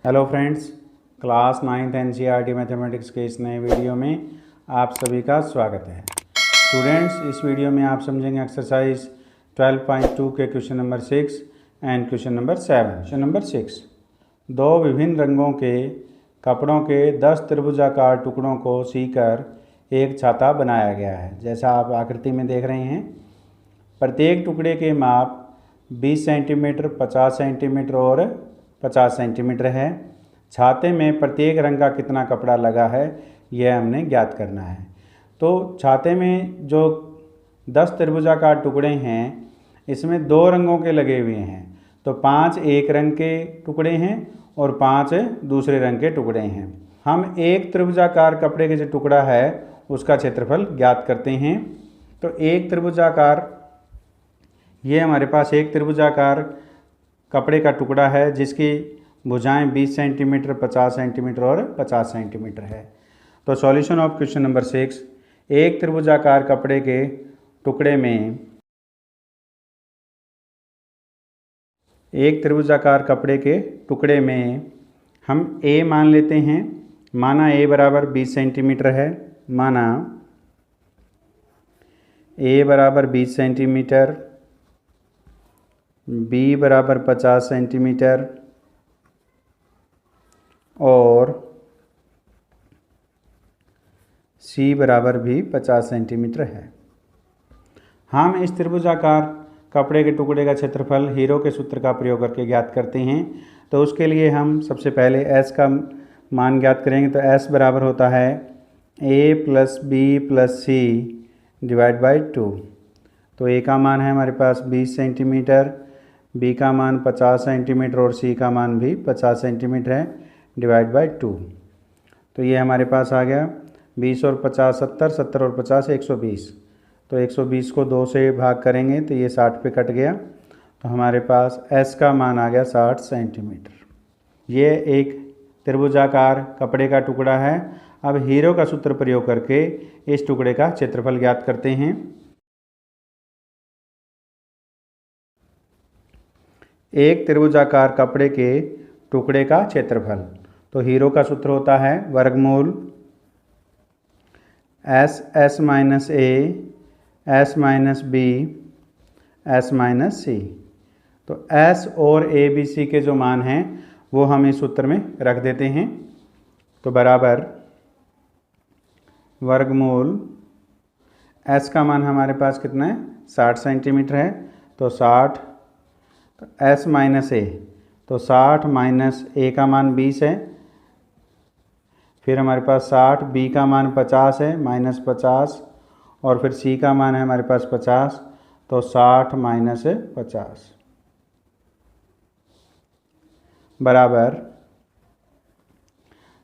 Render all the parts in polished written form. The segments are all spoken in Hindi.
Hello friends, class 9th NCERT mathematics के इस नए वीडियो में आप सभी का स्वागत है। स्टूडेंट्स, इस वीडियो में आप समझेंगे एक्सरसाइज 12.2 के question number 6 and question number 7। Question number 6, दो विभिन्न रंगों के कपड़ों के 10 त्रिभुजाकार टुकड़ों को सीकर एक छाता बनाया गया है। जैसा आप आकृति में देख रहे हैं, प्रत्येक टुकड़े के माप 20 सेंटीमीटर, 50 सेंटीमीटर और 50 सेंटीमीटर है। छाते में प्रत्येक रंग का कितना कपड़ा लगा है, यह हमने ज्ञात करना है। तो छाते में जो 10 त्रिभुजाकार टुकड़े हैं, इसमें 2 रंगों के लगे हुए हैं। तो 5 एक रंग के टुकड़े हैं और 5 दूसरे रंग के टुकड़े हैं। हम एक त्रिभुजाकार कपड़े के जो टुकड़ा है उसका क्षेत्रफल ज्ञात करते हैं। तो एक त्रिभुजाकार, ये हमारे पास एक त्रिभुजाकार कपड़े का टुकड़ा है जिसकी भुजाएं 20 सेंटीमीटर, 50 सेंटीमीटर और 50 सेंटीमीटर है। तो सॉल्यूशन ऑफ क्वेश्चन नंबर 6, एक त्रिभुजाकार कपड़े के टुकड़े में हम A मान लेते हैं। माना A बराबर 20 सेंटीमीटर है। माना A बराबर 20 सेंटीमीटर, B बराबर 50 सेंटीमीटर और C बराबर भी 50 सेंटीमीटर है। हम इस त्रिभुजाकार कपड़े के टुकड़े का क्षेत्रफल हीरो के सूत्र का प्रयोग करके ज्ञात करते हैं। तो उसके लिए हम सबसे पहले S का मान ज्ञात करेंगे। तो S बराबर होता है A plus B plus C divide by 2। तो A का मान है हमारे पास 20 सेंटीमीटर, B का मान 50 सेंटीमीटर और C का मान भी 50 सेंटीमीटर है, डिवाइड बाई 2। तो ये हमारे पास आ गया 20 और 50 70, 70 और 50 120। तो 120 को 2 से भाग करेंगे तो ये 60 पे कट गया। तो हमारे पास S का मान आ गया 60 सेंटीमीटर। ये एक त्रिभुजाकार कपड़े का टुकड़ा है। अब हीरो का सूत्र प्रयोग करके इस टुकड़े का क्षेत्रफल ज्ञात करते हैं। एक त्रिभुजाकार कपड़े के टुकड़े का क्षेत्रफल, तो हीरो का सूत्र होता है वर्गमूल S minus A, S minus B, S minus C। तो S और A, B, C के जो मान हैं वो हम इस सूत्र में रख देते हैं। तो बराबर वर्गमूल S का मान हमारे पास कितना है, 60 सेंटीमीटर है। तो 60, तो S माइनस A, तो 60 माइनस A का मान 20 है। फिर हमारे पास 60, B का मान 50 है, माइनस 50, और फिर C का मान है हमारे पास 50। तो 60 माइनस 50 बराबर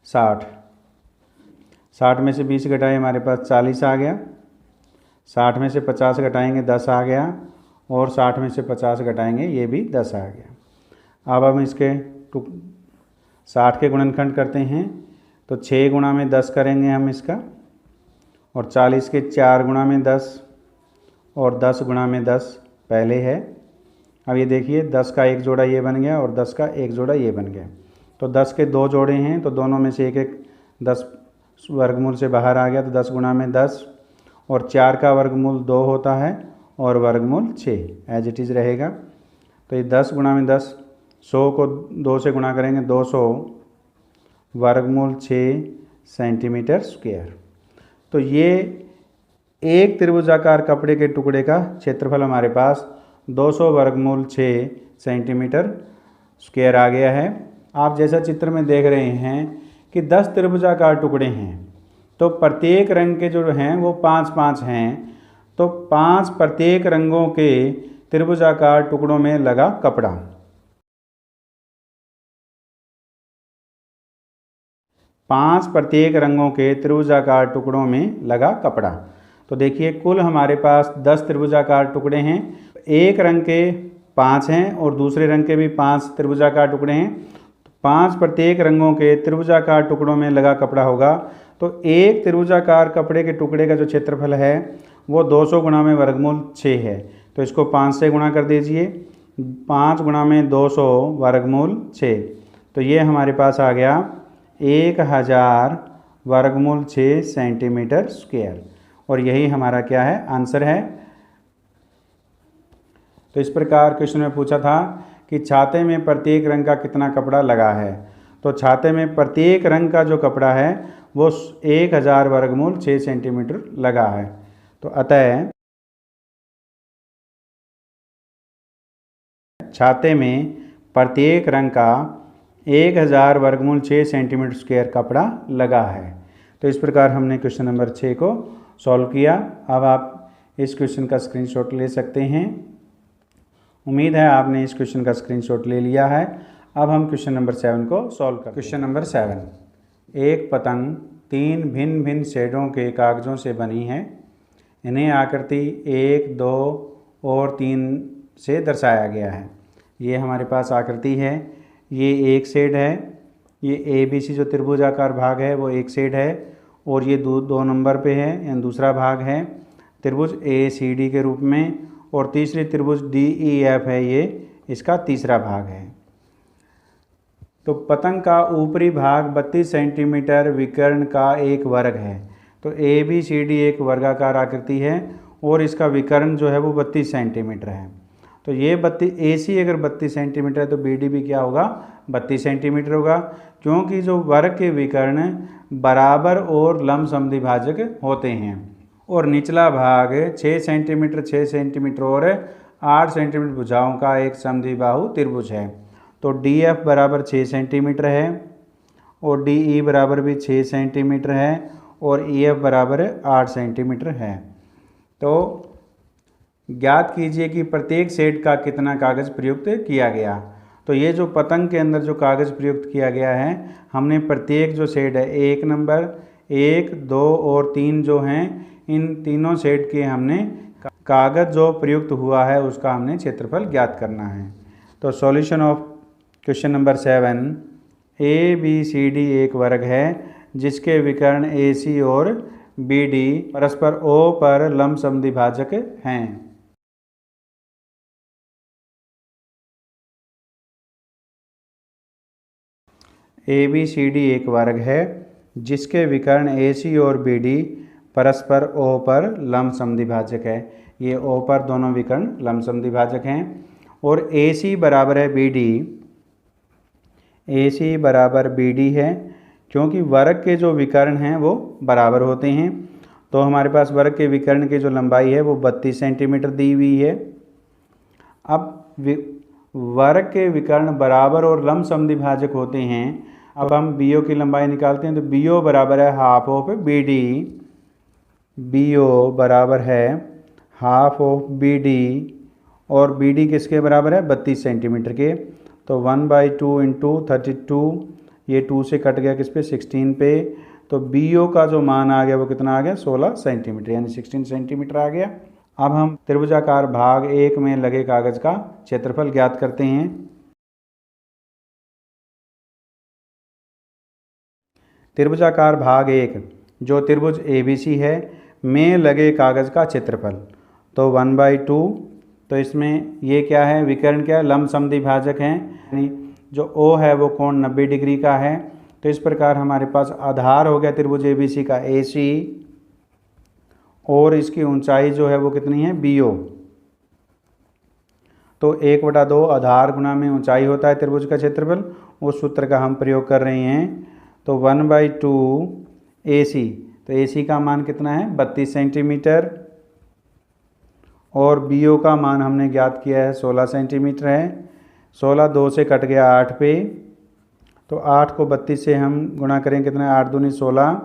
60। 60 में से 20 घटाए हमारे पास 40 आ गया। 60 में से 50 घटाएंगे 10 आ गया, और 60 में से 50 घटाएंगे ये भी 10 आ गया। अब हम इसके 60 के गुणनखंड करते हैं। तो 6 गुणा में 10 करेंगे हम इसका, और 40 के 4 गुणा में 10 और 10 गुणा में 10 पहले है। अब ये देखिए 10 का एक जोड़ा ये बन गया और 10 का एक जोड़ा ये बन गया। तो 10 के 2 जोड़े हैं, तो दोनों में से एक एक 10 वर्गमूल से बाहर आ गया। तो 10 गुणा में 10, और 4 का वर्गमूल 2 होता है और वर्गमूल 6 एज इट इज़ रहेगा। तो ये 10 गुणा में 10, 100 को 2 से गुणा करेंगे 200 वर्गमूल 6 सेंटीमीटर स्क्वायर। तो ये एक त्रिभुजाकार कपड़े के टुकड़े का क्षेत्रफल हमारे पास 200 वर्गमूल 6 सेंटीमीटर स्क्वायर आ गया है। आप जैसा चित्र में देख रहे हैं कि 10 त्रिभुजाकार टुकड़े हैं, तो प्रत्येक रंग के जो हैं वो 5-5 हैं। तो 5 प्रत्येक रंगों के त्रिभुजाकार टुकड़ों में लगा कपड़ा। 5 प्रत्येक रंगों के त्रिभुजाकार टुकड़ों में लगा कपड़ा। तो देखिए कुल हमारे पास 10 त्रिभुजाकार टुकड़े हैं। एक रंग के 5 हैं और दूसरे रंग के भी 5 त्रिभुजाकार टुकड़े हैं। 5 प्रत्येक रंगों के त्रिभुजाकार टुकड़ों में लगा कपड़ा होगा। तो एक त्रिभुजाकार कपड़े के टुकड़े का जो क्षेत्रफल है वो 200 गुणा में वर्गमूल 6 है। तो इसको 5 से गुणा कर दीजिए। 5 गुणा में 200 वर्गमूल 6, तो ये हमारे पास आ गया 1000 वर्गमूल 6 सेंटीमीटर स्क्वायर, और यही हमारा क्या है, आंसर है। तो इस प्रकार क्वेश्चन में पूछा था कि छाते में प्रत्येक रंग का कितना कपड़ा लगा है। तो छाते में प्रत्येक रंग का जो कपड़ा है वो 1000 वर्गमूल 6 सेंटीमीटर लगा है। तो अतः छाते में प्रत्येक रंग का 1000 वर्गमूल 6 सेंटीमीटर स्क्वायर कपड़ा लगा है। तो इस प्रकार हमने क्वेश्चन नंबर 6 को सॉल्व किया। अब आप इस क्वेश्चन का स्क्रीनशॉट ले सकते हैं। उम्मीद है आपने इस क्वेश्चन का स्क्रीनशॉट ले लिया है। अब हम क्वेश्चन नंबर 7 को सॉल्व करते हैं। क्वेश्चन नंबर 7, एक पतंग 3 भिन्न भिन्न शेडों के कागज़ों से बनी है। इन्हें आकृति 1, 2 और 3 से दर्शाया गया है। ये हमारे पास आकृति है, ये एक शेड है, ये ABC जो त्रिभुजाकार भाग है वो एक शेड है, और ये 2 नंबर पे है, यानी दूसरा भाग है त्रिभुज ACD के रूप में, और तीसरी त्रिभुज DEF है, ये इसका तीसरा भाग है। तो पतंग का ऊपरी भाग 32 सेंटीमीटर विकर्ण का एक वर्ग है। तो ABCD एक वर्गाकार आकृति है और इसका विकर्ण जो है वो 32 सेंटीमीटर है। तो ये AC अगर 32 सेंटीमीटर है तो BD भी क्या होगा, 32 सेंटीमीटर होगा, क्योंकि जो वर्ग के विकर्ण बराबर और लंब समद्विभाजक होते हैं। और निचला भाग 6 सेंटीमीटर 6 सेंटीमीटर और 8 सेंटीमीटर भुजाओं का एक समद्विबाहु त्रिभुज है। तो DF बराबर 6 सेंटीमीटर है, और DE बराबर भी 6 सेंटीमीटर है, और EF बराबर 8 सेंटीमीटर है। तो ज्ञात कीजिए कि प्रत्येक शेड का कितना कागज़ प्रयुक्त किया गया। तो ये जो पतंग के अंदर जो कागज़ प्रयुक्त किया गया है, हमने प्रत्येक जो शेड है 1 नंबर, 1, 2 और 3 जो हैं, इन तीनों शेड के हमने कागज़ जो प्रयुक्त हुआ है उसका हमने क्षेत्रफल ज्ञात करना है। तो solution of question number 7, ABCD एक वर्ग है जिसके विकर्ण AC और BD परस्पर O पर लंब समद्विभाजक हैं। ABCD एक वर्ग है जिसके विकर्ण AC और BD परस्पर O पर लंब समद्विभाजक है। ये O पर दोनों विकर्ण लंब समद्विभाजक हैं। और AC बराबर है BD, AC बराबर BD है, क्योंकि वर्ग के जो विकर्ण हैं वो बराबर होते हैं। तो हमारे पास वर्ग के विकर्ण की जो लंबाई है वो 32 सेंटीमीटर दी हुई है। अब वर्ग के विकर्ण बराबर और लंब समद्विभाजक होते हैं। अब हम BO की लंबाई निकालते हैं। तो BO बराबर है हाफ ऑफ BD, BO बराबर है हाफ ऑफ BD, और BD किसके बराबर है, 32 सेंटीमीटर के। तो 1/2 इंटू 32, ये 2 से कट गया किस पे, 16 पे। तो BO का जो मान आ गया वो कितना आ गया, 16 सेंटीमीटर, यानी 16 सेंटीमीटर आ गया। अब हम त्रिभुजाकार भाग 1 में लगे कागज़ का क्षेत्रफल ज्ञात करते हैं। त्रिभुजाकार भाग 1 जो त्रिभुज ABC है में लगे कागज़ का क्षेत्रफल, तो 1/2। तो इसमें ये क्या है, विकर्ण क्या है, लंब समद्विभाजक हैं, यानी जो O है वो कोण 90 डिग्री का है। तो इस प्रकार हमारे पास आधार हो गया त्रिभुज ABC का AC, और इसकी ऊंचाई जो है वो कितनी है, BO। तो 1/2 आधार गुना में ऊंचाई होता है त्रिभुज का क्षेत्रफल, उस सूत्र का हम प्रयोग कर रहे हैं। तो 1/2 AC, तो AC का मान कितना है, 32 सेंटीमीटर, और BO का मान हमने ज्ञात किया है 16 सेंटीमीटर है। 16 2 से कट गया 8 पे, तो 8 को 32 से हम गुणा करें, कितना है, 8 दूनी 16,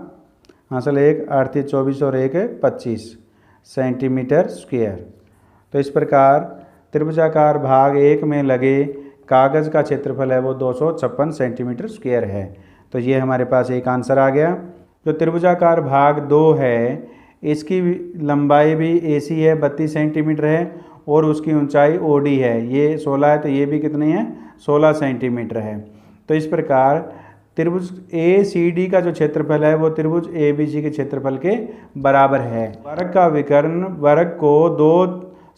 हासिल 1, 8 3 24 और 1 25 सेंटीमीटर स्क्वायर। तो इस प्रकार त्रिभुजाकार भाग 1 में लगे कागज़ का क्षेत्रफल है वो 256 सेंटीमीटर स्क्वायर है। तो ये हमारे पास एक आंसर आ गया। जो त्रिभुजाकार भाग 2 है इसकी लंबाई भी AC है, 32 सेंटीमीटर है, और उसकी ऊंचाई OD है, ये 16 है, तो ये भी कितनी है, 16 सेंटीमीटर है। तो इस प्रकार त्रिभुज ACD का जो क्षेत्रफल है वो त्रिभुज ABC के क्षेत्रफल के बराबर है। वर्ग का विकर्ण वर्ग को 2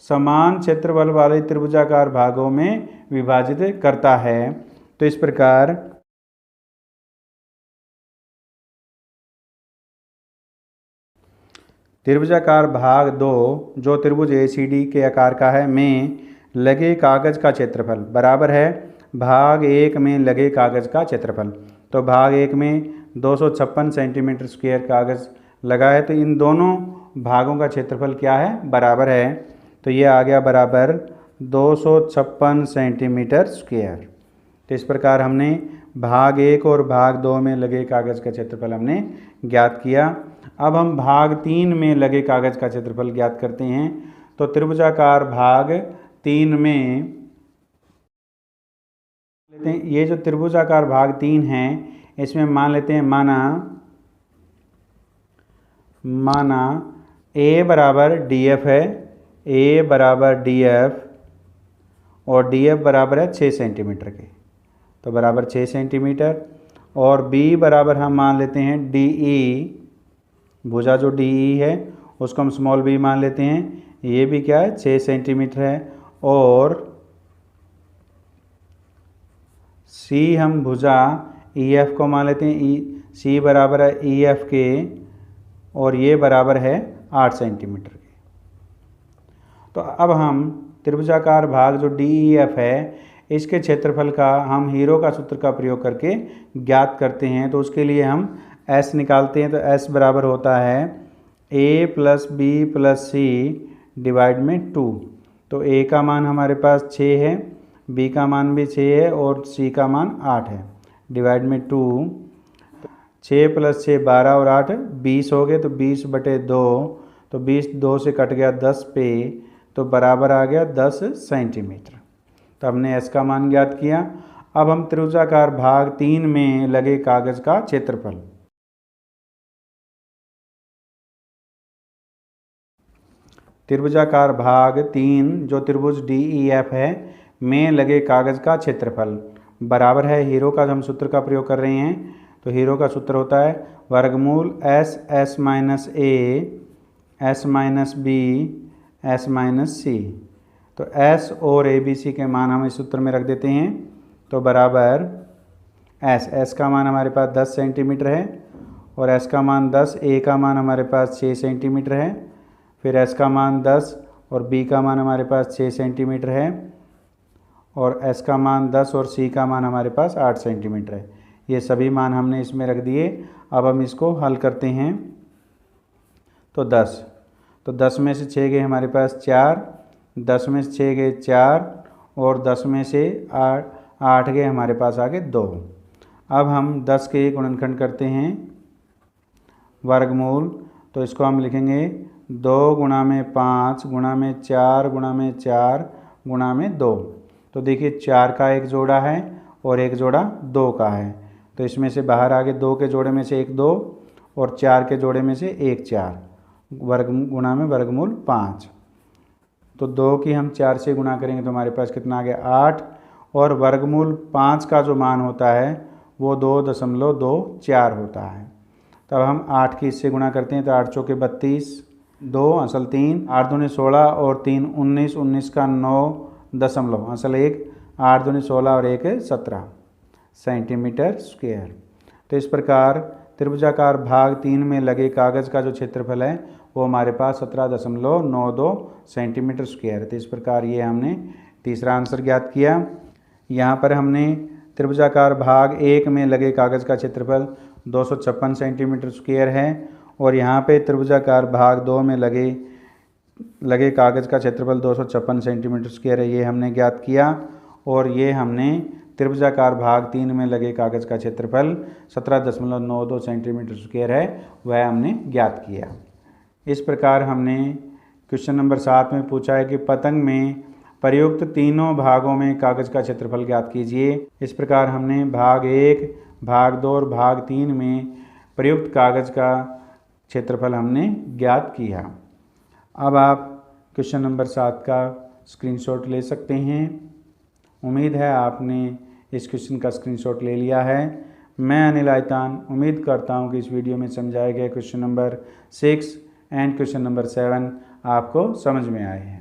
समान क्षेत्रफल वाले त्रिभुजाकार भागों में विभाजित करता है। तो इस प्रकार त्रिभुजाकार भाग 2 जो त्रिभुज ACD के आकार का है में लगे कागज का क्षेत्रफल बराबर है भाग 1 में लगे कागज का क्षेत्रफल। तो भाग 1 में 256 सेंटीमीटर स्क्वायर कागज लगा है, तो इन दोनों भागों का क्षेत्रफल क्या है, बराबर है। तो ये आ गया बराबर 256 सेंटीमीटर स्क्वायर। तो इस प्रकार हमने भाग 1 और भाग 2 में लगे कागज का क्षेत्रफल हमने ज्ञात किया। अब हम भाग 3 में लगे कागज का क्षेत्रफल ज्ञात करते हैं। तो त्रिभुजाकार भाग 3 में लेते हैं, ये जो त्रिभुजाकार भाग 3 है इसमें मान लेते हैं माना A बराबर DF है, A बराबर DF और DF बराबर है 6 सेंटीमीटर के, तो बराबर 6 सेंटीमीटर। और B बराबर हम मान लेते हैं DE, भुजा जो DE है उसको हम स्मॉल b मान लेते हैं, ये भी क्या है 6 सेंटीमीटर है। और C हम भुजा EF को मान लेते हैं, C बराबर है EF के और ये बराबर है 8 सेंटीमीटर के। तो अब हम त्रिभुजाकार भाग जो DEF है इसके क्षेत्रफल का हम हीरो का सूत्र का प्रयोग करके ज्ञात करते हैं। तो उसके लिए हम S निकालते हैं। तो S बराबर होता है A plus B plus C divide में 2। तो A का मान हमारे पास 6 है, B का मान भी 6 है और C का मान 8 है, डिवाइड में 2। 6 प्लस 6 12 और 8 20 हो गए, तो 20/2, तो 20 2 से कट गया 10 पे, तो बराबर आ गया 10 सेंटीमीटर। तो हमने S का मान ज्ञात किया। अब हम त्रिभुजाकार भाग 3 में लगे कागज का क्षेत्रफल, त्रिभुजाकार भाग 3 जो त्रिभुज DEF है में लगे कागज का क्षेत्रफल बराबर है, हीरो का हम सूत्र का प्रयोग कर रहे हैं। तो हीरो का सूत्र होता है वर्गमूल S minus A S minus B S minus C। तो S और ABC के मान हम इस सूत्र में रख देते हैं। तो बराबर S का मान हमारे पास 10 सेंटीमीटर है और S का मान 10, A का मान हमारे पास 6 सेंटीमीटर है, फिर S का मान 10 और B का मान हमारे पास 6 सेंटीमीटर है और S का मान 10 और C का मान हमारे पास 8 सेंटीमीटर है। ये सभी मान हमने इसमें रख दिए। अब हम इसको हल करते हैं। तो 10 में से 6 गए हमारे पास 4, 10 में से 6 गए 4 और 10 में से 8 गए हमारे पास आ गए 2। अब हम 10 के गुणनखंड करते हैं वर्गमूल, तो इसको हम लिखेंगे 2 गुणा में 5 गुणा में 4 गुणा में 4 गुणा में 2। तो देखिए 4 का एक जोड़ा है और एक जोड़ा 2 का है, तो इसमें से बाहर आ गए 2 के जोड़े में से 1 2 और 4 के जोड़े में से 1 4, वर्ग गुणा में वर्गमूल 5। तो 2 की हम 4 से गुणा करेंगे तो हमारे पास कितना आ गया 8 और वर्गमूल 5 का जो मान होता है वो 2.24 होता है। तब हम 8 की इससे गुणा करते हैं तो 8 चौके 32, 2 असल 3, 8 दूनी 16 और 3 19, 19 का 9 दशमलव असल 1, 8 दूनी 16 और 1 17 सेंटीमीटर स्क्वायर। तो इस प्रकार त्रिभुजाकार भाग 3 में लगे कागज का जो क्षेत्रफल है वो हमारे पास 17.92 सेंटीमीटर स्क्वायर है। तो इस प्रकार ये हमने तीसरा आंसर ज्ञात किया। यहाँ पर हमने त्रिभुजाकार भाग 1 में लगे कागज का क्षेत्रफल 256 सेंटीमीटर स्क्वायर है और यहाँ पे त्रिभुजाकार भाग 2 में लगे कागज का क्षेत्रफल 256 सेंटीमीटर स्क्वायर है, ये हमने ज्ञात किया। और ये हमने त्रिभुजाकार भाग 3 में लगे कागज का क्षेत्रफल 17.92 सेंटीमीटर स्क्वायर है वह हमने ज्ञात किया। इस प्रकार हमने क्वेश्चन नंबर 7 में पूछा है कि पतंग में प्रयुक्त तीनों भागों में कागज का क्षेत्रफल ज्ञात कीजिए। इस प्रकार हमने भाग 1, भाग 2 और भाग 3 में प्रयुक्त कागज का क्षेत्रफल हमने ज्ञात किया। अब आप क्वेश्चन नंबर 7 का स्क्रीनशॉट ले सकते हैं। उम्मीद है आपने इस क्वेश्चन का स्क्रीनशॉट ले लिया है। मैं अनिल आयतान उम्मीद करता हूं कि इस वीडियो में समझाए गए question number 6 and question number 7 आपको समझ में आए हैं।